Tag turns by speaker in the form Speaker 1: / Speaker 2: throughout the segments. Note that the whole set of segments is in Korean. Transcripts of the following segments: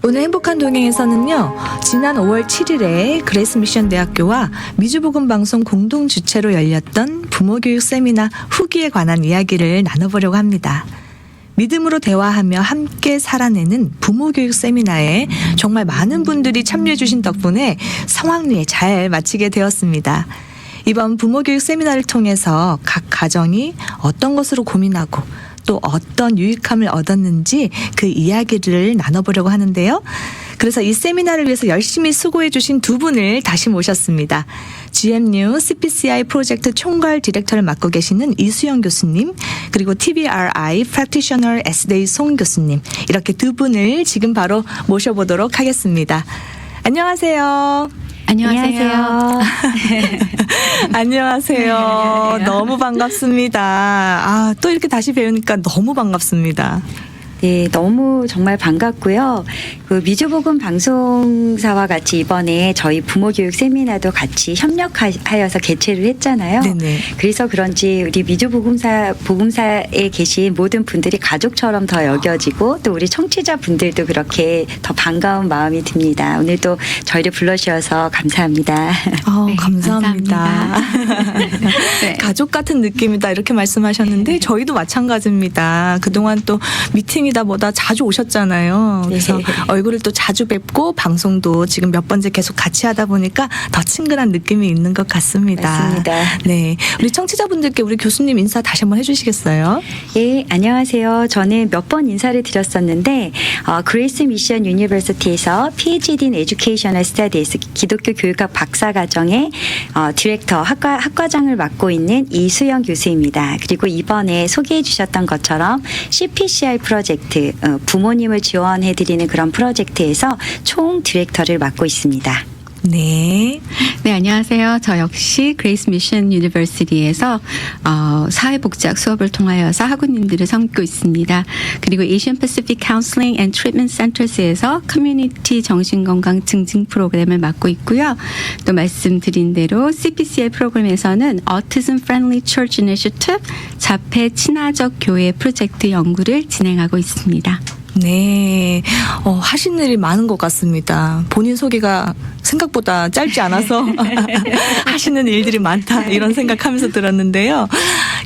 Speaker 1: 오늘 행복한 동행에서는요, 지난 5월 7일에 그레이스 미션 대학교와 미주복음방송 공동 주최로 열렸던 부모교육 세미나 후기에 관한 이야기를 나눠보려고 합니다. 믿음으로 대화하며 함께 살아내는 부모교육 세미나에 정말 많은 분들이 참여해 주신 덕분에 성황리에 잘 마치게 되었습니다. 이번 부모교육 세미나를 통해서 각 가정이 어떤 것으로 고민하고 또 어떤 유익함을 얻었는지 그 이야기를 나눠보려고 하는데요. 그래서 이 세미나를 위해서 열심히 수고해 주신 두 분을 다시 모셨습니다. GMU CPCI 프로젝트 총괄 디렉터를 맡고 계시는 이수영 교수님, 그리고 TBRI 프랙티셔널 에스데이 송 교수님, 이렇게 두 분을 지금 바로 모셔보도록 하겠습니다. 안녕하세요.
Speaker 2: 안녕하세요.
Speaker 1: 안녕하세요. 너무 반갑습니다. 또 이렇게 다시 배우니까 너무 반갑습니다.
Speaker 2: 네, 너무 정말 반갑고요. 그 미주복음 방송사와 같이 이번에 저희 부모교육 세미나도 같이 협력하여서 개최를 했잖아요.
Speaker 1: 네네.
Speaker 2: 그래서 그런지 우리 복음사에 계신 모든 분들이 가족처럼 더 여겨지고 또 우리 청취자 분들도 그렇게 더 반가운 마음이 듭니다. 오늘도 저희를 불러주셔서 감사합니다.
Speaker 1: 네, 감사합니다.
Speaker 2: 네.
Speaker 1: 가족 같은 느낌이다 이렇게 말씀하셨는데 저희도 마찬가지입니다. 그동안 또 미팅이다 뭐다 자주 오셨잖아요. 그래서
Speaker 2: 네.
Speaker 1: 얼굴을 또 자주 뵙고 방송도 지금 몇 번째 계속 같이 하다 보니까 더 친근한 느낌이 있는 것 같습니다.
Speaker 2: 맞습니다.
Speaker 1: 네, 우리 청취자분들께 우리 교수님 인사 다시 한번 해주시겠어요?
Speaker 2: 예, 안녕하세요. 저는 몇 번 인사를 드렸었는데 그레이스 미션 유니버시티에서 PhD in Educational Studies 기독교 교육학 박사과정의 디렉터 학과장을 맡고 있는 이수영 교수입니다. 그리고 이번에 소개해 주셨던 것처럼 CPCI 프로젝트 부모님을 지원해드리는 그런 프로젝트에서 총 디렉터를 맡고 있습니다.
Speaker 1: 네.
Speaker 3: 네, 안녕하세요. 저 역시 그레이스 미션 유니버시티에서 사회복지학 수업을 통하여서 학우님들을 섬기고 있습니다. 그리고 Asian Pacific Counseling and Treatment Centers에서 커뮤니티 정신건강 증진 프로그램을 맡고 있고요. 또 말씀드린 대로 CPCI 프로그램에서는 Autism Friendly Church Initiative 자폐 친화적 교회 프로젝트 연구를 진행하고 있습니다.
Speaker 1: 네, 하신 일이 많은 것 같습니다. 본인 소개가 생각보다 짧지 않아서 하시는 일들이 많다 이런 생각하면서 들었는데요.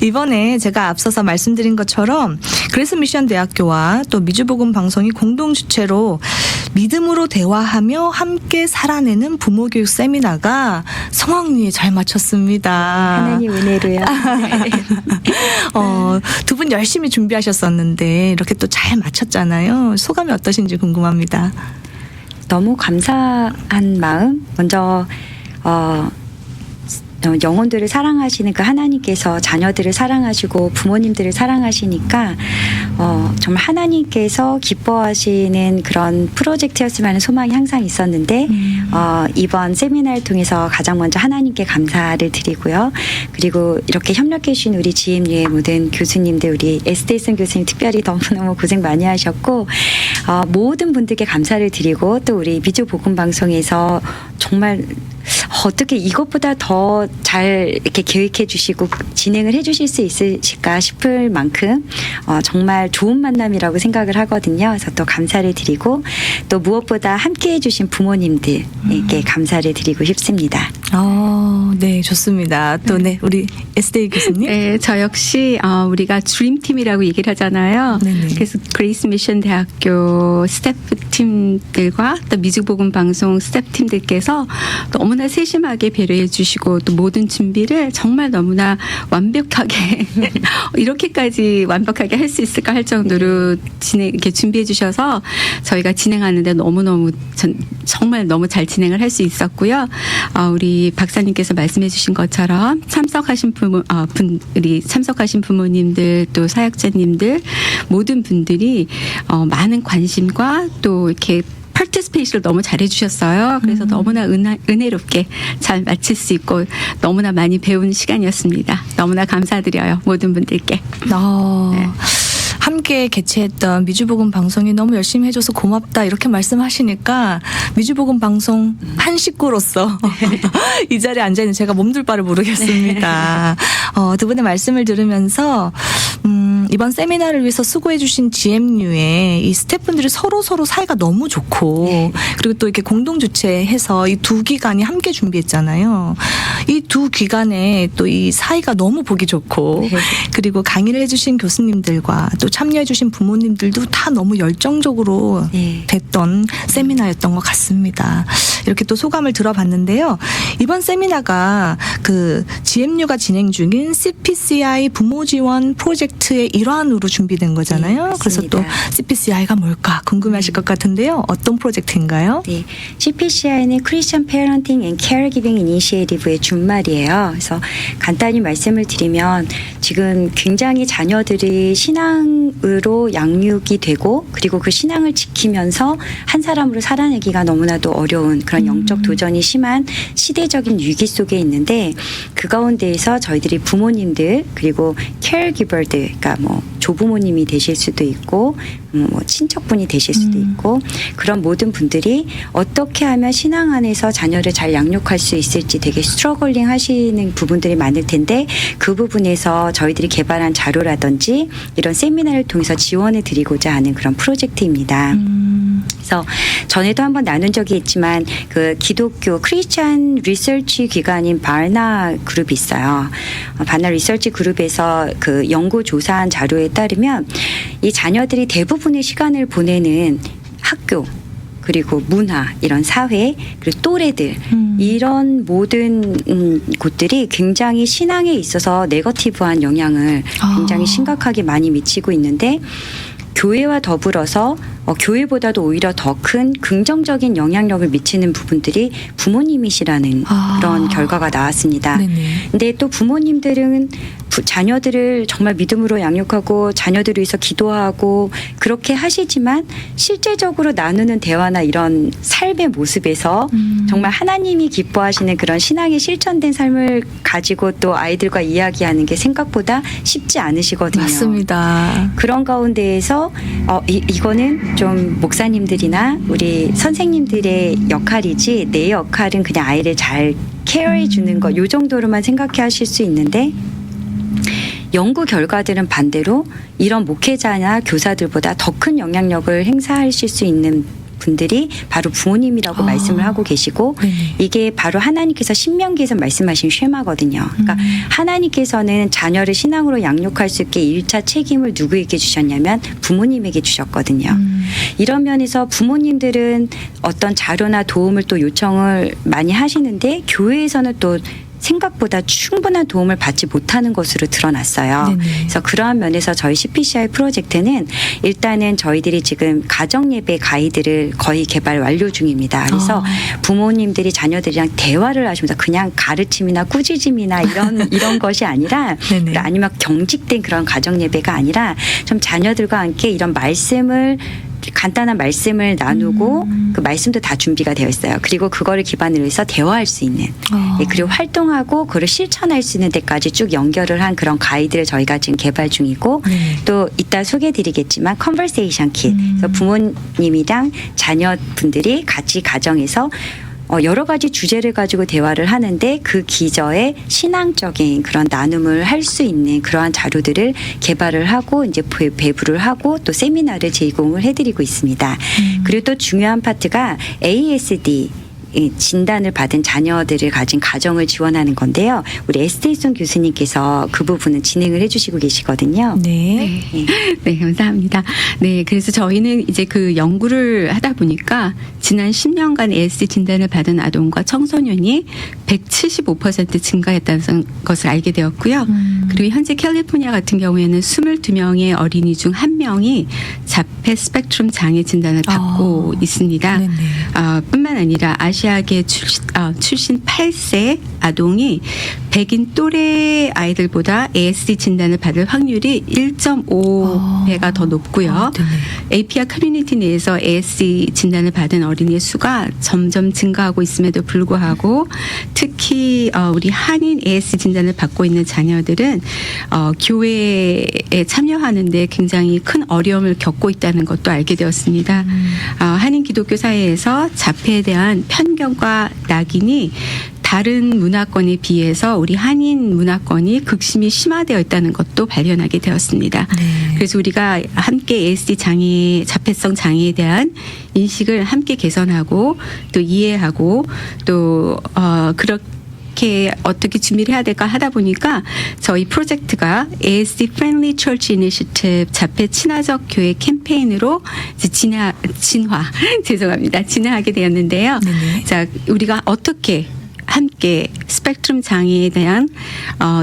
Speaker 1: 이번에 제가 앞서서 말씀드린 것처럼 그레이스 미션 대학교와 또 미주복음 방송이 공동 주최로 믿음으로 대화하며 함께 살아내는 부모교육 세미나가 성황리에 잘 마쳤습니다.
Speaker 2: 하나님 은혜로요.
Speaker 1: 두 분 열심히 준비하셨었는데 이렇게 또 잘 마쳤잖아요. 소감이 어떠신지 궁금합니다.
Speaker 2: 너무 감사한 마음. 먼저 영혼들을 사랑하시는 그 하나님께서 자녀들을 사랑하시고 부모님들을 사랑하시니까 정말 하나님께서 기뻐하시는 그런 프로젝트였으면 하는 소망이 항상 있었는데 이번 세미나를 통해서 가장 먼저 하나님께 감사를 드리고요. 그리고 이렇게 협력해 주신 우리 GMU의 모든 교수님들, 우리 에스테이슨 교수님 특별히 너무너무 고생 많이 하셨고 모든 분들께 감사를 드리고 또 우리 미주복음방송에서 정말 어떻게 이것보다 더 잘 이렇게 계획해 주시고 진행을 해 주실 수 있으실까 싶을 만큼 정말 좋은 만남이라고 생각을 하거든요. 그래서 또 감사를 드리고 또 무엇보다 함께 해 주신 부모님들에게 감사를 드리고 싶습니다.
Speaker 1: 네, 좋습니다. 또 네, 우리 에스데이 교수님.
Speaker 3: 네, 저 역시 우리가 드림팀이라고 얘기를 하잖아요.
Speaker 1: 네네.
Speaker 3: 그래서 그레이스 미션 대학교 스태프팀들과 또 미주복음 방송 스태프팀들께서 너무나 세심하게 배려해 주시고 또 모든 준비를 정말 너무나 완벽하게 이렇게까지 완벽하게 할 수 있을까 할 정도로 이렇게 준비해 주셔서 저희가 진행하는데 너무너무 정말 너무 잘 진행을 할 수 있었고요. 우리 박사님께서 말씀해 주신 것처럼 참석하신 부모님들 또 사역자님들 모든 분들이 많은 관심과 또 이렇게 파티스페이션을 너무 잘해 주셨어요. 그래서 너무나 은혜롭게 잘 마칠 수 있고 너무나 많이 배운 시간이었습니다. 너무나 감사드려요. 모든 분들께.
Speaker 1: 네. 함께 개최했던 미주복음 방송이 너무 열심히 해줘서 고맙다 이렇게 말씀하시니까 미주복음 방송 한 식구로서 이 자리에 앉아있는 제가 몸둘 바를 모르겠습니다. 두 분의 말씀을 들으면서 이번 세미나를 위해서 수고해주신 GMU의 이 스태프분들이 서로 사이가 너무 좋고 그리고 또 이렇게 공동 주최해서 이 두 기관이 함께 준비했잖아요. 이 두 기관에 또 이 사이가 너무 보기 좋고 그리고 강의를 해주신 교수님들과 또 참여해주신 부모님들도 다 너무 열정적으로 됐던 세미나였던 것 같습니다. 이렇게 또 소감을 들어봤는데요. 이번 세미나가 그 GMU가 진행 중인 CPCI 부모 지원 프로젝트의 일환으로 준비된 거잖아요. 그래서 또 CPCI가 뭘까 궁금해하실 것 같은데요. 어떤 프로젝트인가요?
Speaker 2: 네, CPCI는 Christian Parenting and Caregiving Initiative의 준말이에요. 그래서 간단히 말씀을 드리면 지금 굉장히 자녀들이 신앙으로 양육이 되고 그리고 그 신앙을 지키면서 한 사람으로 살아내기가 너무나도 어려운 그런 영적 도전이 심한 시대적인 위기 속에 있는데 그 가운데에서 저희들이 부모님들 그리고 caregiver들 그러니까 뭐 조부모님이 되실 수도 있고 뭐 친척분이 되실 수도 있고 그런 모든 분들이 어떻게 하면 신앙 안에서 자녀를 잘 양육할 수 있을지 되게 스트러글링 하시는 부분들이 많을 텐데 그 부분에서 저희들이 개발한 자료라든지 이런 세미나를 통해서 지원해 드리고자 하는 그런 프로젝트입니다. 그래서 전에도 한번 나눈 적이 있지만 그 기독교 크리스찬 리서치 기관인 바나 그룹이 있어요. 바나 리서치 그룹에서 그 연구 조사한 자료에 따르면 이 자녀들이 대부분의 시간을 보내는 학교 그리고 문화 이런 사회 그리고 또래들 이런 모든 곳들이 굉장히 신앙에 있어서 네거티브한 영향을 굉장히 심각하게 많이 미치고 있는데 교회와 더불어서 교회보다도 오히려 더 큰 긍정적인 영향력을 미치는 부분들이 부모님이시라는 그런 결과가 나왔습니다. 근데 또 부모님들은 자녀들을 정말 믿음으로 양육하고 자녀들을 위해서 기도하고 그렇게 하시지만 실제적으로 나누는 대화나 이런 삶의 모습에서 정말 하나님이 기뻐하시는 그런 신앙의 실천된 삶을 가지고 또 아이들과 이야기하는 게 생각보다 쉽지 않으시거든요.
Speaker 1: 맞습니다.
Speaker 2: 그런 가운데에서 이거는 좀 목사님들이나 우리 선생님들의 역할이지 내 역할은 그냥 아이를 잘 케어해 주는 것 요 정도로만 생각해 하실 수 있는데 연구 결과들은 반대로 이런 목회자나 교사들보다 더 큰 영향력을 행사하실 수 있는 분들이 바로 부모님이라고 말씀을 하고 계시고 이게 바로 하나님께서 신명기에서 말씀하신 쉐마거든요. 그러니까 하나님께서는 자녀를 신앙으로 양육할 수 있게 1차 책임을 누구에게 주셨냐면 부모님에게 주셨거든요. 이런 면에서 부모님들은 어떤 자료나 도움을 또 요청을 많이 하시는데 교회에서는 또 생각보다 충분한 도움을 받지 못하는 것으로 드러났어요. 그래서 그러한 면에서 저희 CPCI 프로젝트는 일단은 저희들이 지금 가정예배 가이드를 거의 개발 완료 중입니다. 그래서 부모님들이 자녀들이랑 대화를 하시면서 그냥 가르침이나 꾸짖음이나 이런 것이 아니라 아니면 경직된 그런 가정예배가 아니라 좀 자녀들과 함께 이런 말씀을 간단한 말씀을 나누고 그 말씀도 다 준비가 되어 있어요. 그리고 그거를 기반으로 해서 대화할 수 있는 그리고 활동하고 그걸 실천할 수 있는 데까지 쭉 연결을 한 그런 가이드를 저희가 지금 개발 중이고 또 이따 소개해드리겠지만 컨버세이션 킷 그래서 부모님이랑 자녀분들이 같이 가정에서 여러 가지 주제를 가지고 대화를 하는데 그 기저에 신앙적인 그런 나눔을 할 수 있는 그러한 자료들을 개발을 하고 이제 배부를 하고 또 세미나를 제공을 해드리고 있습니다. 그리고 또 중요한 파트가 ASD 진단을 받은 자녀들을 가진 가정을 지원하는 건데요. 우리 에스테이송 교수님께서 그 부분은 진행을 해주시고 계시거든요.
Speaker 3: 네, 감사합니다. 네, 그래서 저희는 이제 그 연구를 하다 보니까 지난 10년간 ASD 진단을 받은 아동과 청소년이 175% 증가했다는 것을 알게 되었고요. 그리고 현재 캘리포니아 같은 경우에는 22명의 어린이 중 1명이 자폐 스펙트럼 장애 진단을 받고 있습니다. 뿐만 아니라 아시아계 출신 8세 아동이 백인 또래 아이들보다 ASD 진단을 받을 확률이 1.5배가 더 더 높고요.
Speaker 1: 네네.
Speaker 3: APR 커뮤니티 내에서 ASD 진단을 받은 어린이의 수가 점점 증가하고 있음에도 불구하고 특히 우리 한인 ASD 진단을 받고 있는 자녀들은 교회에 참여하는데 굉장히 큰 어려움을 겪고 있다는 것도 알게 되었습니다. 한인 기독교 사회에서 자폐에 대한 편견과 낙인이 다른 문화권에 비해서 우리 한인 문화권이 극심히 심화되어 있다는 것도 발견하게 되었습니다.
Speaker 1: 네.
Speaker 3: 그래서 우리가 함께 ASD 장애, 자폐성 장애에 대한 인식을 함께 개선하고 또 이해하고 또 그렇게 어떻게 준비를 해야 될까 하다 보니까 저희 프로젝트가 ASD Friendly Church Initiative 자폐 친화적 교회 캠페인으로 이제 진화하게 되었는데요.
Speaker 1: 네네.
Speaker 3: 자, 우리가 어떻게 함께 스펙트럼 장애에 대한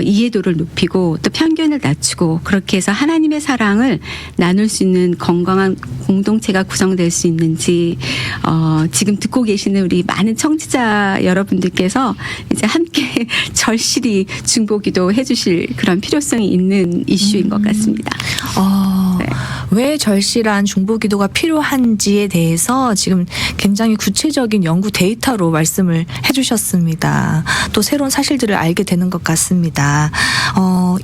Speaker 3: 이해도를 높이고 또 편견을 낮추고 그렇게 해서 하나님의 사랑을 나눌 수 있는 건강한 공동체가 구성될 수 있는지 지금 듣고 계시는 우리 많은 청취자 여러분들께서 이제 함께 절실히 중보기도 해주실 그런 필요성이 있는 이슈인 것 같습니다. 네.
Speaker 1: 왜 절실한 중보기도가 필요한지에 대해서 지금 굉장히 구체적인 연구 데이터로 말씀을 해주셨습니다. 또 새로운 사실들을 알게 되는 것 같습니다.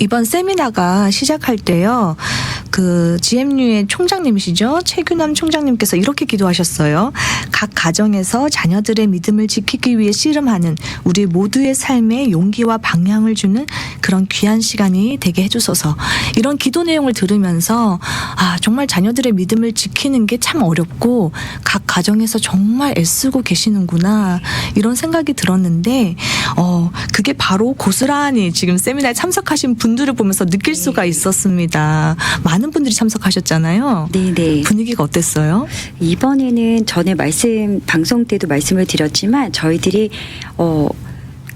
Speaker 1: 이번 세미나가 시작할 때요. 그 GMU의 총장님이시죠? 최규남 총장님께서 이렇게 기도하셨어요. 각 가정에서 자녀들의 믿음을 지키기 위해 씨름하는 우리 모두의 삶에 용기와 방향을 주는 그런 귀한 시간이 되게 해주소서. 이런 기도 내용을 들으면서 정말 자녀들의 믿음을 지키는 게 참 어렵고 각 가정에서 정말 애쓰고 계시는구나 이런 생각이 들었는데 그게 바로 고스란히 지금 세미나에 참석하신 분들을 보면서 느낄 수가 있었습니다. 많은 분들이 참석하셨잖아요.
Speaker 2: 네네.
Speaker 1: 분위기가 어땠어요?
Speaker 2: 이번에는 전에 방송 때도 말씀을 드렸지만 저희들이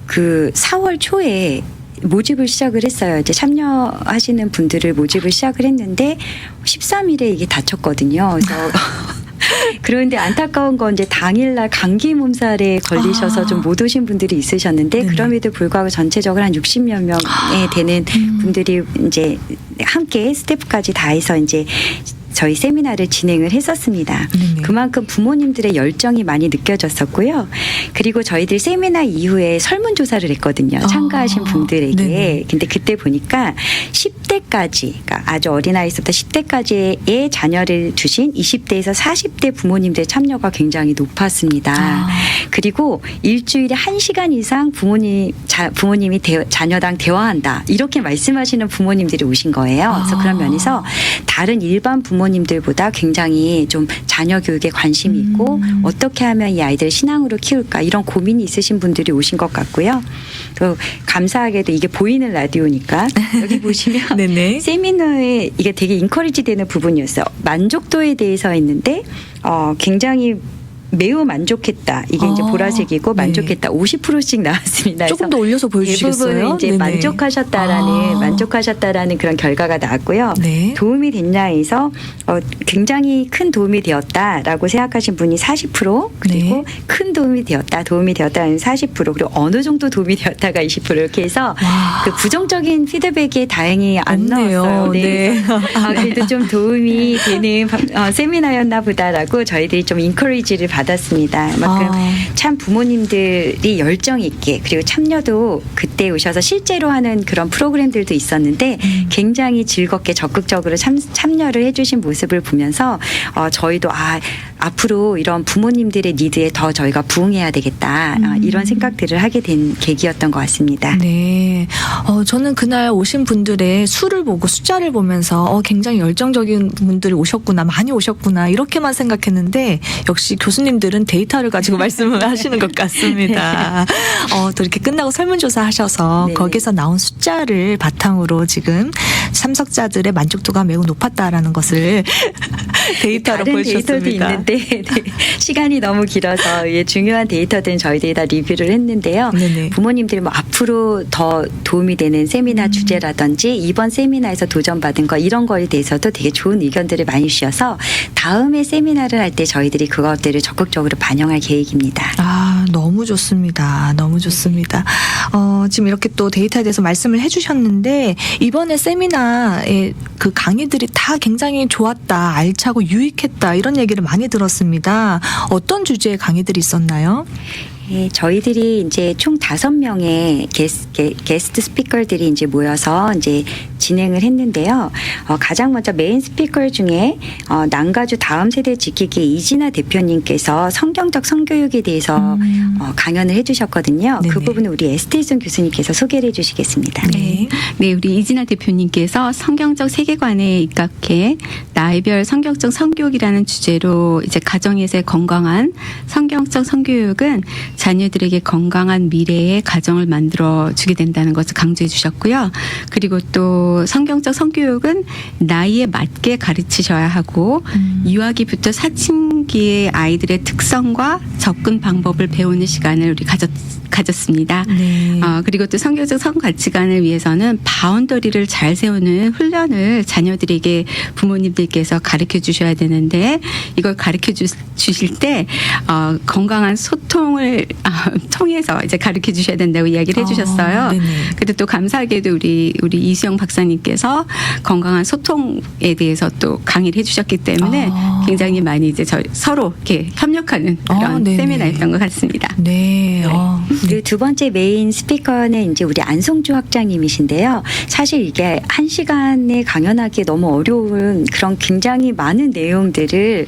Speaker 2: 그 4월 초에 모집을 시작을 했어요. 이제 참여하시는 분들을 모집을 시작을 했는데 13일에 이게 닫혔거든요. 그래서 그런데 안타까운 건 이제 당일날 감기 몸살에 걸리셔서 좀 못 오신 분들이 있으셨는데
Speaker 1: 네네.
Speaker 2: 그럼에도 불구하고 전체적으로 한 60여 명에 되는 분들이 이제 함께 스태프까지 다 해서 이제 저희 세미나를 진행을 했었습니다.
Speaker 1: 네네.
Speaker 2: 그만큼 부모님들의 열정이 많이 느껴졌었고요. 그리고 저희들 세미나 이후에 설문조사를 했거든요. 참가하신 분들에게.
Speaker 1: 네네.
Speaker 2: 근데 그때 보니까 10대까지, 그러니까 아주 어린아이부터 10대까지의 자녀를 두신 20대에서 40대 부모님들의 참여가 굉장히 높았습니다. 그리고 일주일에 1시간 이상 부모님이 자녀랑 대화한다. 이렇게 말씀하시는 부모님들이 오신 거예요. 그래서 그런 면에서 다른 일반 부모님들보다 굉장히 좀 자녀 교육에 관심이 있고 어떻게 하면 이 아이들을 신앙으로 키울까 이런 고민이 있으신 분들이 오신 것 같고요. 또 감사하게도 이게 보이는 라디오니까 여기 보시면
Speaker 1: 네네.
Speaker 2: 세미나에 이게 되게 인커리지 되는 부분이었어요. 만족도에 대해서 했는데 굉장히 매우 만족했다. 이게 이제 보라색이고 만족했다. 50%씩 나왔습니다.
Speaker 1: 조금 더 올려서 보여주시겠어요?
Speaker 2: 대부분 이제
Speaker 1: 네네.
Speaker 2: 만족하셨다라는 그런 결과가 나왔고요.
Speaker 1: 네.
Speaker 2: 도움이 됐냐에서 굉장히 큰 도움이 되었다라고 생각하신 분이 40% 그리고
Speaker 1: 네.
Speaker 2: 큰 도움이 되었다는 40% 그리고 어느 정도 도움이 되었다가 20% 이렇게 해서 그 부정적인 피드백이 다행히 안
Speaker 1: 없네요.
Speaker 2: 나왔어요.
Speaker 1: 네.
Speaker 2: 그래도 좀 도움이 되는 세미나였나 보다라고 저희들이 좀 인커리지를 받았습니다. 그만큼 참 부모님들이 열정 있게 그리고 참여도 그때 오셔서 실제로 하는 그런 프로그램들도 있었는데 굉장히 즐겁게 적극적으로 참여를 해주신 모습을 보면서 저희도 앞으로 이런 부모님들의 니드에 더 저희가 부응해야 되겠다 이런 생각들을 하게 된 계기였던 것 같습니다.
Speaker 1: 네. 저는 그날 오신 분들의 수를 보고 숫자를 보면서 굉장히 열정적인 분들이 오셨구나, 많이 오셨구나 이렇게만 생각했는데 역시 교수님들은 데이터를 가지고 말씀을 하시는 것 같습니다. 또 이렇게 끝나고 설문조사 하셔서
Speaker 2: 네.
Speaker 1: 거기서 나온 숫자를 바탕으로 지금 참석자들의 만족도가 매우 높았다라는 것을 데이터로
Speaker 2: 다른
Speaker 1: 보여주셨습니다.
Speaker 2: 데이터도 있는데 시간이 너무 길어서 중요한 데이터들은 저희들이 다 리뷰를 했는데요.
Speaker 1: 네네.
Speaker 2: 부모님들이 앞으로 더 도움이 되는 세미나 주제라든지 이번 세미나에서 도전받은 거 이런 거에 대해서도 되게 좋은 의견들을 많이 주셔서 다음에 세미나를 할 때 저희들이 그것들을 적극적으로 반영할 계획입니다.
Speaker 1: 너무 좋습니다. 너무 좋습니다. 지금 이렇게 또 데이터에 대해서 말씀을 해주셨는데 이번에 세미나의 그 강의들이 다 굉장히 좋았다, 알차고 유익했다 이런 얘기를 많이 들었습니다. 어떤 주제의 강의들이 있었나요?
Speaker 2: 네, 저희들이 이제 총 5명의 게스트 스피커들이 이제 모여서 이제 진행을 했는데요. 가장 먼저 메인 스피커 중에 난가주 다음 세대 지키기 이진아 대표님께서 성경적 성교육에 대해서 강연을 해주셨거든요. 그
Speaker 1: 네네.
Speaker 2: 부분을 우리 에스테이son 교수님께서 소개를 해주시겠습니다.
Speaker 1: 네.
Speaker 3: 네, 우리 이진아 대표님께서 성경적 세계관에 입각해 나이별 성경적 성교육이라는 주제로 이제 가정에서의 건강한 성경적 성교육은 자녀들에게 건강한 미래의 가정을 만들어 주게 된다는 것을 강조해 주셨고요. 그리고 또 성경적 성교육은 나이에 맞게 가르치셔야 하고 유아기부터 사춘기의 아이들의 특성과 접근 방법을 배우는 시간을 우리 가졌습니다.
Speaker 1: 네.
Speaker 3: 그리고 또 성경적 성가치관을 위해서는 바운더리를 잘 세우는 훈련을 자녀들에게 부모님들께서 가르쳐 주셔야 되는데 이걸 가르쳐 주실 때 건강한 소통을 통해서 이제 가르쳐 주셔야 된다고 이야기를 해주셨어요.
Speaker 1: 네네.
Speaker 3: 근데 또 감사하게도 우리 이수영 박사님께서 건강한 소통에 대해서 또 강의를 해주셨기 때문에 굉장히 많이 이제 서로 이렇게 협력하는 그런
Speaker 1: 네네.
Speaker 3: 세미나였던 것 같습니다.
Speaker 1: 네.
Speaker 2: 그리고 두 번째 메인 스피커는 이제 우리 안송주 학장님이신데요. 사실 이게 1시간에 강연하기 너무 어려운 그런 굉장히 많은 내용들을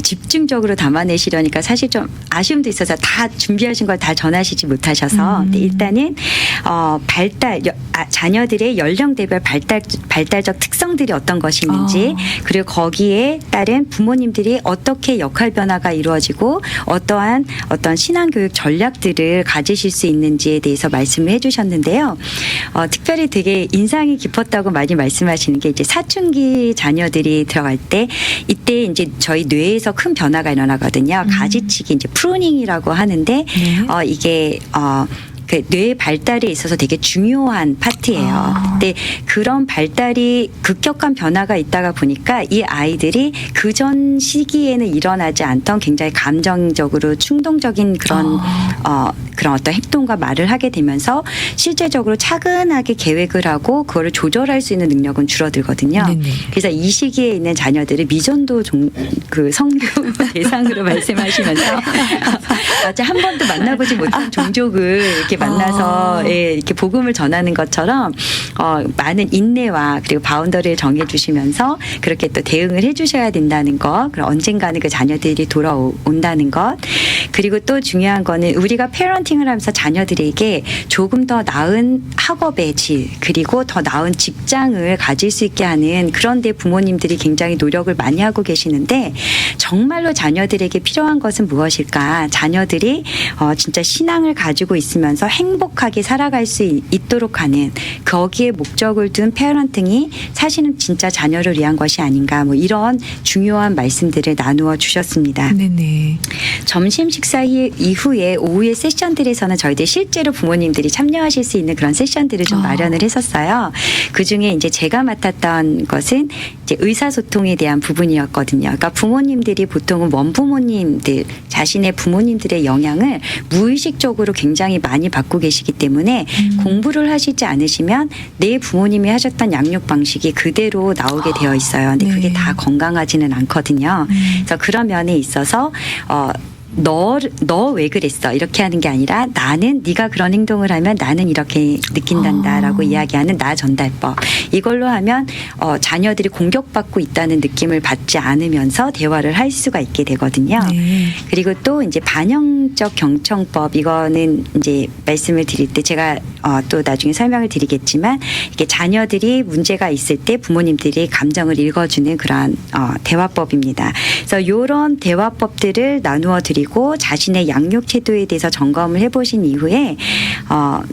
Speaker 2: 집중적으로 담아내시려니까 사실 좀 아쉬움도 있어서 다 준비하신 걸 다 전하시지 못하셔서 근데 일단은 자녀들의 연령대별 발달적 특성들이 어떤 것이 있는지 그리고 거기에 따른 부모님들이 어떻게 역할 변화가 이루어지고 어떠한 어떤 신앙교육 전략들을 가지실 수 있는지에 대해서 말씀을 해주셨는데요. 특별히 되게 인상이 깊었다고 많이 말씀하시는 게 이제 사춘기 자녀들이 들어갈 때 이때 이제 저희 뇌에서 큰 변화가 일어나거든요. 가지치기 이제 프루닝이라고 하는데 이게 그 뇌 발달에 있어서 되게 중요한 파트예요. 근데 그런 발달이 급격한 변화가 있다가 보니까 이 아이들이 그전 시기에는 일어나지 않던 굉장히 감정적으로 충동적인 그런 어떤 행동과 말을 하게 되면서 실제적으로 차근하게 계획을 하고 그거를 조절할 수 있는 능력은 줄어들거든요.
Speaker 1: 네네.
Speaker 2: 그래서 이 시기에 있는 자녀들을 미전도 그 성교 대상으로 말씀하시면서 마치 한 번도 만나보지 못한 종족을 이렇게 만나서 이렇게 복음을 전하는 것처럼 많은 인내와 그리고 바운더리를 정해주시면서 그렇게 또 대응을 해주셔야 된다는 것, 그리고 언젠가는 그 자녀들이 돌아온다는 것, 그리고 또 중요한 거는 우리가 페런팅을 하면서 자녀들에게 조금 더 나은 학업의 질 그리고 더 나은 직장을 가질 수 있게 하는 그런 데 부모님들이 굉장히 노력을 많이 하고 계시는데 정말로 자녀들에게 필요한 것은 무엇일까? 자녀들이 진짜 신앙을 가지고 있으면서 행복하게 살아갈 수 있도록 하는 거기에 목적을 둔 페어런팅이 사실은 진짜 자녀를 위한 것이 아닌가 뭐 이런 중요한 말씀들을 나누어 주셨습니다.
Speaker 1: 네네.
Speaker 2: 점심 식사 이후에 오후의 세션들에서는 저희들 실제로 부모님들이 참여하실 수 있는 그런 세션들을 좀 마련을 했었어요. 그 중에 이제 제가 맡았던 것은 이제 의사소통에 대한 부분이었거든요. 그러니까 부모님들이 보통은 원부모님들 자신의 부모님들의 영향을 무의식적으로 굉장히 많이 받고 계시기 때문에 공부를 하시지 않으시면 내 부모님이 하셨던 양육 방식이 그대로 나오게 되어 있어요. 근데 그게
Speaker 1: 네.
Speaker 2: 다 건강하지는 않거든요. 그래서 그런 면에 있어서 너 왜 그랬어? 이렇게 하는 게 아니라 나는 네가 그런 행동을 하면 나는 이렇게 느낀단다라고 이야기하는 나 전달법. 이걸로 하면 자녀들이 공격받고 있다는 느낌을 받지 않으면서 대화를 할 수가 있게 되거든요.
Speaker 1: 네.
Speaker 2: 그리고 또 이제 반영적 경청법 이거는 이제 말씀을 드릴 때 제가 또 나중에 설명을 드리겠지만 이게 자녀들이 문제가 있을 때 부모님들이 감정을 읽어주는 그러한 대화법입니다. 그래서 이런 대화법들을 나누어 드리고 자신의 양육 태도에 대해서 점검을 해보신 이후에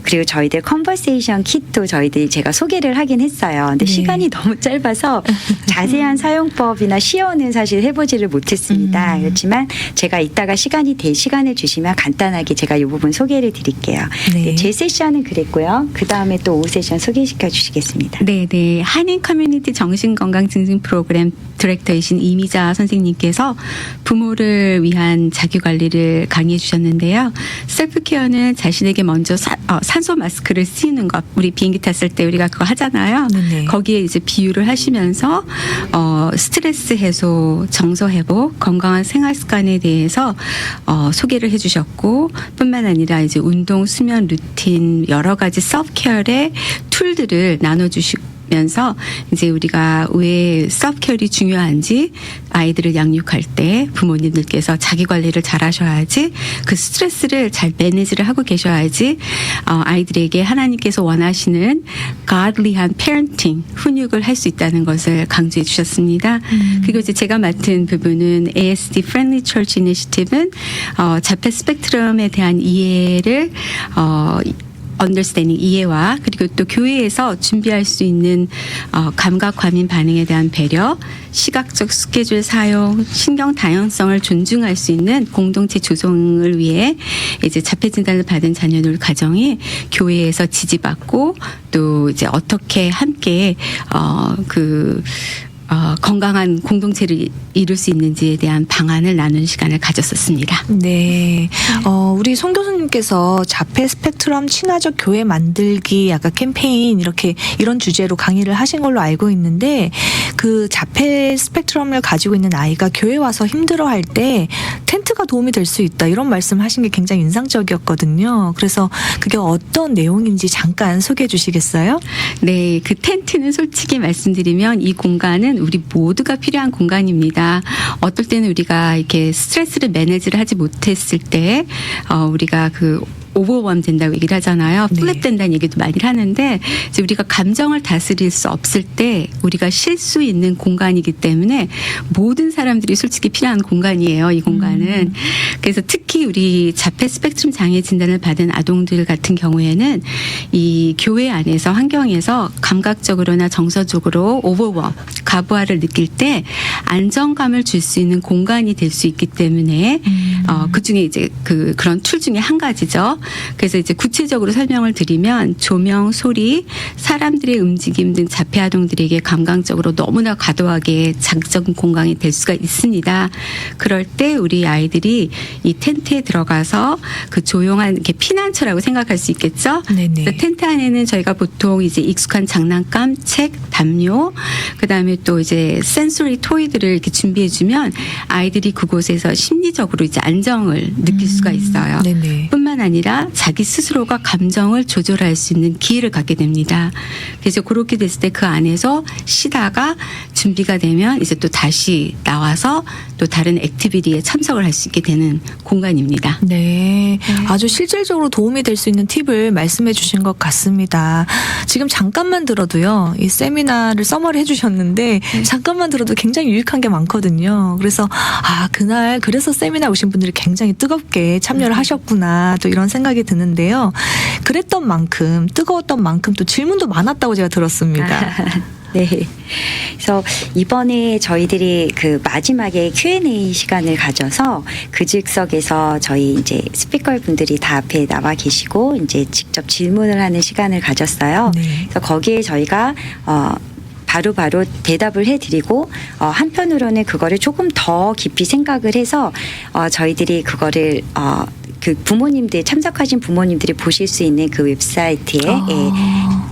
Speaker 2: 그리고 저희들 컨버세이션 킷도 저희들이 제가 소개를 하긴 했어요. 근데
Speaker 1: 네.
Speaker 2: 시간이 너무 짧아서 자세한 사용법이나 시연은 사실 해보지를 못했습니다. 그렇지만 제가 이따가 시간을 주시면 간단하게 제가 이 부분 소개를 드릴게요.
Speaker 1: 네.
Speaker 2: 제 세션은 그래서 준비됐고요. 그 다음에 또 오후 세션 소개시켜 주시겠습니다.
Speaker 3: 네네. 한인 커뮤니티 정신건강 증진 프로그램 디렉터이신 이미자 선생님께서 부모를 위한 자기관리를 강의해 주셨는데요. 셀프케어는 자신에게 먼저 산소 마스크를 쓰는 것. 우리 비행기 탔을 때 우리가 그거 하잖아요.
Speaker 1: 네네.
Speaker 3: 거기에 이제 비유를 하시면서 스트레스 해소, 정서 회복, 건강한 생활 습관에 대해서 소개를 해주셨고, 뿐만 아니라 이제 운동, 수면 루틴 여러 가지 셀프케어의 툴들을 나눠주시면서 이제 우리가 왜 셀프케어이 중요한지, 아이들을 양육할 때 부모님들께서 자기 관리를 잘 하셔야지, 그 스트레스를 잘 매니지를 하고 계셔야지 아이들에게 하나님께서 원하시는 godly한 parenting, 훈육을 할 수 있다는 것을 강조해 주셨습니다. 그리고 이제 제가 맡은 부분은 ASD Friendly Church Initiative는 자폐 스펙트럼에 대한 이해를 언더스탠딩, 이해와, 그리고 또 교회에서 준비할 수 있는 감각 과민 반응에 대한 배려, 시각적 스케줄 사용, 신경 다양성을 존중할 수 있는 공동체 조성을 위해 이제 자폐 진단을 받은 자녀들 가정이 교회에서 지지받고, 또 이제 어떻게 함께 건강한 공동체를 이룰 수 있는지에 대한 방안을 나누는 시간을 가졌었습니다.
Speaker 1: 네. 우리 송 교수님께서 자폐 스펙트럼 친화적 교회 만들기 약간 캠페인 이런 주제로 강의를 하신 걸로 알고 있는데, 그 자폐 스펙트럼을 가지고 있는 아이가 교회 와서 힘들어할 때 텐트가 도움이 될 수 있다, 이런 말씀하신 게 굉장히 인상적이었거든요. 그래서 그게 어떤 내용인지 잠깐 소개해 주시겠어요?
Speaker 3: 네, 그 텐트는 솔직히 말씀드리면 이 공간은 우리 모두가 필요한 공간입니다. 어떨 때는 우리가 이렇게 스트레스를 매니지를 하지 못했을 때 우리가 오버웜 된다고 얘기를 하잖아요. 플랫 된다는 얘기도 많이 하는데, 이제 우리가 감정을 다스릴 수 없을 때 우리가 쉴 수 있는 공간이기 때문에 모든 사람들이 솔직히 필요한 공간이에요, 이 공간은. 그래서 특히 우리 자폐 스펙트럼 장애 진단을 받은 아동들 같은 경우에는 이 교회 안에서, 환경에서 감각적으로나 정서적으로 오버웜, 과부하를 느낄 때 안정감을 줄 수 있는 공간이 될 수 있기 때문에 그 중에 이제 그런 툴 중에 한 가지죠. 그래서 이제 구체적으로 설명을 드리면, 조명, 소리, 사람들의 움직임 등 자폐 아동들에게 감각적으로 너무나 과도하게 자극적인 공간이 될 수가 있습니다. 그럴 때 우리 아이들이 이 텐트에 들어가서 그 조용한 이렇게 피난처라고 생각할 수 있겠죠.
Speaker 1: 네네.
Speaker 3: 그래서 텐트 안에는 저희가 보통 이제 익숙한 장난감, 책, 담요, 그다음에 또 이제 센소리 토이들을 이렇게 준비해주면 아이들이 그곳에서 심리적으로 이제 안정을 느낄 수가 있어요.
Speaker 1: 네네.
Speaker 3: 뿐만 아니라 자기 스스로가 감정을 조절할 수 있는 기회를 갖게 됩니다. 그래서 그렇게 됐을 때 그 안에서 쉬다가 준비가 되면 이제 또 다시 나와서 또 다른 액티비티에 참석을 할 수 있게 되는 공간입니다.
Speaker 1: 네. 아주 실질적으로 도움이 될 수 있는 팁을 말씀해 주신 것 같습니다. 지금 잠깐만 들어도요, 이 세미나를 서머리 해주셨는데 잠깐만 들어도 굉장히 유익한 게 많거든요. 그래서 그날 그래서 세미나 오신 분들이 굉장히 뜨겁게 참여를 하셨구나, 또 이런 생각이 드는데요. 그랬던 만큼, 뜨거웠던 만큼 또 질문도 많았다고 제가 들었습니다.
Speaker 2: 네. 그래서 이번에 저희들이 마지막에 Q&A 시간을 가져서 그 즉석에서 저희 이제 스피커 분들이 다 앞에 나와 계시고 이제 직접 질문을 하는 시간을 가졌어요.
Speaker 1: 네.
Speaker 2: 그래서 거기에 저희가 바로바로 대답을 해드리고 한편으로는 그거를 조금 더 깊이 생각을 해서 저희들이 그거를 부모님들, 참석하신 부모님들이 보실 수 있는 그 웹사이트에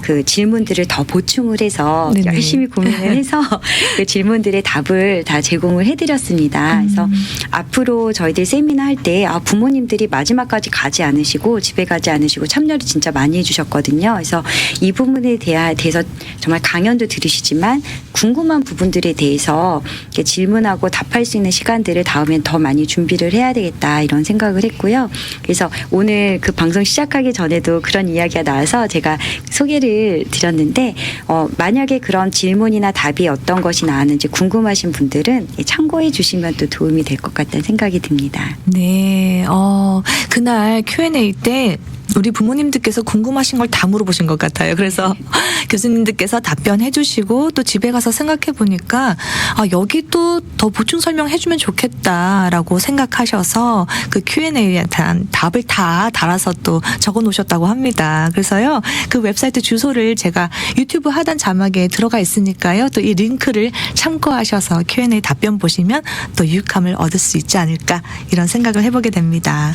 Speaker 2: 그 질문들을 더 보충을 해서
Speaker 1: 네네.
Speaker 2: 열심히 고민을 해서 그 질문들의 답을 다 제공을 해드렸습니다. 그래서 앞으로 저희들 세미나 할 때 부모님들이 마지막까지 가지 않으시고 집에 가지 않으시고 참여를 진짜 많이 해주셨거든요. 그래서 이 부분에 대해서 정말 강연도 들으시지만 궁금한 부분들에 대해서 이렇게 질문하고 답할 수 있는 시간들을 다음엔 더 많이 준비를 해야 되겠다, 이런 생각을 했고요. 그래서 오늘 그 방송 시작하기 전에도 그런 이야기가 나와서 제가 소개를 드렸는데, 만약에 그런 질문이나 답이 어떤 것이 나왔는지 궁금하신 분들은 참고해 주시면 또 도움이 될 것 같다는 생각이 듭니다.
Speaker 1: 네. 그날 Q&A 때 우리 부모님들께서 궁금하신 걸 다 물어보신 것 같아요. 그래서 교수님들께서 답변해 주시고 또 집에 가서 생각해 보니까 여기 또 더 보충 설명해 주면 좋겠다라고 생각하셔서 그 Q&A에 대한 답을 다 달아서 또 적어 놓으셨다고 합니다. 그래서요. 그 웹사이트 주소를 제가 유튜브 하단 자막에 들어가 있으니까요. 또 이 링크를 참고하셔서 Q&A 답변 보시면 또 유익함을 얻을 수 있지 않을까 이런 생각을 해보게 됩니다.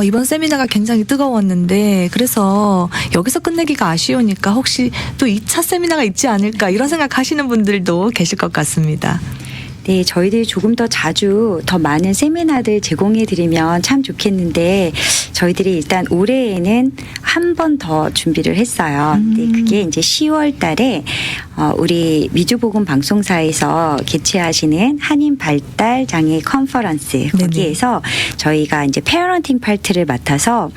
Speaker 1: 이번 세미나가 굉장히 뜨거웠는데 그래서 여기서 끝내기가 아쉬우니까 혹시 또 2차 세미나가 있지 않을까 이런 생각하시는 분들도 계실 것 같습니다.
Speaker 2: 네, 저희들이 조금 더 자주 더 많은 세미나들 제공해 드리면 참 좋겠는데 저희들이 일단 올해에는 한 번 더 준비를 했어요. 네, 그게 이제 10월 달에 우리 미주보건 방송사에서 개최하시는 한인 발달 장애 컨퍼런스 거기에서 저희가 이제 페어런팅 파트를 맡아서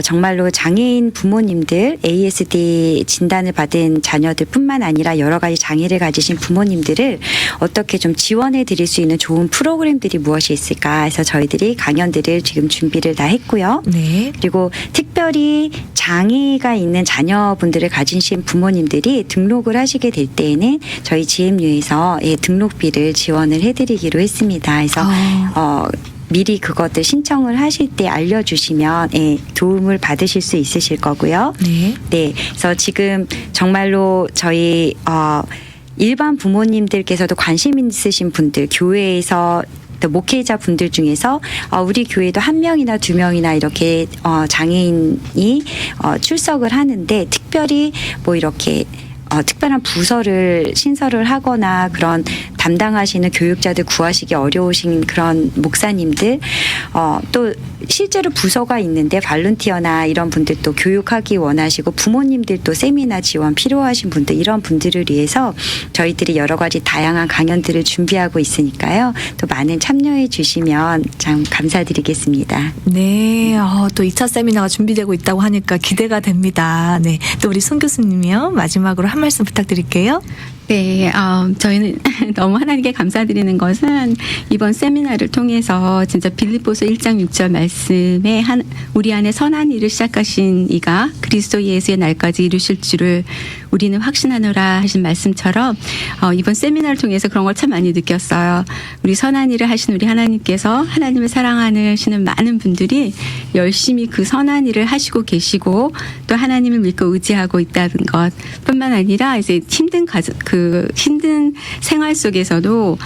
Speaker 2: 정말로 장애인 부모님들 ASD 진단을 받은 자녀들뿐만 아니라 여러 가지 장애를 가지신 부모님들을 어떻게 좀 지원해 드릴 수 있는 좋은 프로그램들이 무엇이 있을까 해서 저희들이 강연들을 지금 준비를 다 했고요.
Speaker 1: 네.
Speaker 2: 그리고 특별히 장애가 있는 자녀분들을 가지신 부모님들이 등록을 하시게 될 때에는 저희 GMU에서 등록비를 지원을 해드리기로 했습니다. 그래서 미리 그것들 신청을 하실 때 알려주시면 도움을 받으실 수 있으실 거고요.
Speaker 1: 네.
Speaker 2: 네. 그래서 지금 정말로 저희 일반 부모님들께서도 관심 있으신 분들, 교회에서 또 목회자 분들 중에서 우리 교회도 한 명이나 두 명이나 이렇게 장애인이 출석을 하는데 특별히 뭐 이렇게 특별한 부서를 신설을 하거나 그런 담당하시는 교육자들 구하시기 어려우신 그런 목사님들 또 실제로 부서가 있는데 발룬티어나 이런 분들도 교육하기 원하시고 부모님들도 세미나 지원 필요하신 분들 이런 분들을 위해서 저희들이 여러 가지 다양한 강연들을 준비하고 있으니까요. 또 많은 참여해 주시면 참 감사드리겠습니다.
Speaker 1: 네. 또 2차 세미나가 준비되고 있다고 하니까 기대가 됩니다. 네. 또 우리 손 교수님이요. 마지막으로 한 말씀 부탁드릴게요.
Speaker 3: 네, 저희는 너무 하나님께 감사드리는 것은 이번 세미나를 통해서 진짜 빌립보서 1장 6절 말씀에 우리 안에 선한 일을 시작하신 이가 그리스도 예수의 날까지 이루실 줄을 우리는 확신하노라 하신 말씀처럼 이번 세미나를 통해서 그런 걸 참 많이 느꼈어요. 우리 선한 일을 하신 우리 하나님께서 하나님을 사랑하시는 많은 분들이 열심히 그 선한 일을 하시고 계시고 또 하나님을 믿고 의지하고 있다는 것뿐만 아니라 이제 힘든 생활 속에서도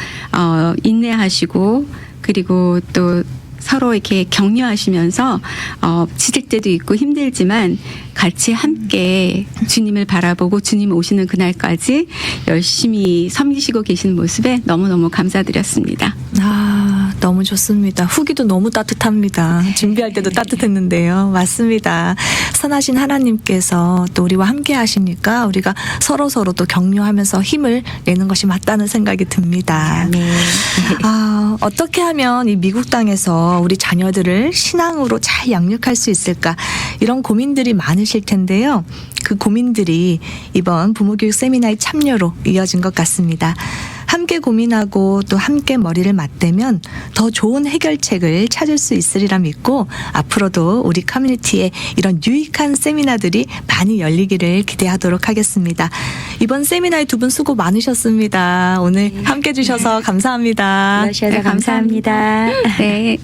Speaker 3: 인내하시고 그리고 또 서로 이렇게 격려하시면서 지칠 때도 있고 힘들지만 같이 함께 주님을 바라보고 주님 오시는 그날까지 열심히 섬기시고 계시는 모습에 너무너무 감사드렸습니다.
Speaker 1: 너무 좋습니다. 후기도 너무 따뜻합니다. 준비할 때도 따뜻했는데요. 맞습니다. 선하신 하나님께서 또 우리와 함께 하시니까 우리가 서로서로 또 격려하면서 힘을 내는 것이 맞다는 생각이 듭니다.
Speaker 2: 네.
Speaker 1: 어떻게 하면 이 미국 땅에서 우리 자녀들을 신앙으로 잘 양육할 수 있을까 이런 고민들이 많으실 텐데요. 그 고민들이 이번 부모교육 세미나의 참여로 이어진 것 같습니다. 함께 고민하고 또 함께 머리를 맞대면 더 좋은 해결책을 찾을 수 있으리라 믿고 앞으로도 우리 커뮤니티에 이런 유익한 세미나들이 많이 열리기를 기대하도록 하겠습니다. 이번 세미나에 두 분 수고 많으셨습니다. 오늘 함께 해주셔서 감사합니다.
Speaker 2: 불러주셔서 감사합니다.
Speaker 3: 네.